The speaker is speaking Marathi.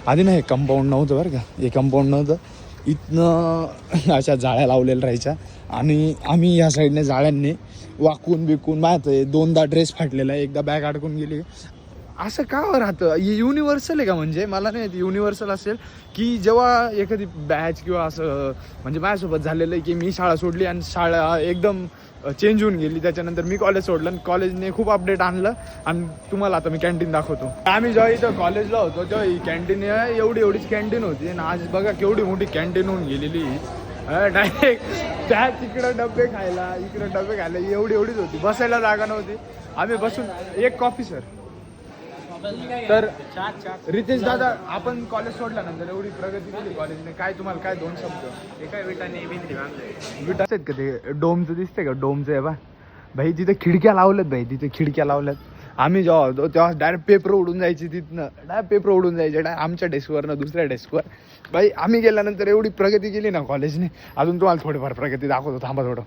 आधी ना हे कंपाऊंड नव्हतं बरं का, हे कंपाऊंड नव्हतं, इथनं अशा जाळ्या लावलेल्या राहायच्या आणि आम्ही या साईडने जाळ्यांनी वाकून बिकून माहिती आहे 2दा ड्रेस फाटलेला, एकदा बॅग अडकून गेली. असं का राहतं? युनिव्हर्सल आहे का? म्हणजे मला नाही युनिव्हर्सल असेल की जेव्हा एखादी बॅच किंवा असं म्हणजे माझ्यासोबत झालेलं आहे की मी शाळा सोडली आणि शाळा एकदम चेंज होऊन गेली, त्याच्यानंतर मी कॉलेज सोडलं आणि कॉलेजने खूप अपडेट आणलं आणि तुम्हाला आता मी कॅन्टीन दाखवतो. आम्ही जेव्हा इथं कॉलेजला होतो तेव्हा ही कॅन्टीन एवढीच कॅन्टीन होती आणि आज बघा केवढी मोठी कॅन्टीन होऊन गेलेली. डायरेक्ट त्या तिकडं डबे खायला इकडं डबे खायला एवढीच होती, बसायला जागा नव्हती. आम्ही बसून एक कॉफी सर. तर रितेश दादा, आपण कॉलेज सोडल्यानंतर एवढी प्रगती केली कॉलेजने, काय तुम्हाला काय 2 शब्द? एका विटाने विटा आहेत का ते डोमचं दिसतंय का? डोमचं आहे बा भाई, तिथे खिडक्या लावल्यात भाई, तिथे खिडक्या लावल्यात. आम्ही जेव्हा होतो तेव्हा डायरेक्ट पेपर उडून जायची तिथनं, डायरेक्ट पेपर उडून जायचे डायरेक्ट आमच्या डेस्कवरनं दुसऱ्या डेस्कवर. भाई आम्ही गेल्यानंतर एवढी प्रगती केली ना कॉलेजने. अजून तुम्हाला थोडीफार प्रगती दाखवतो, थांबा थोडं.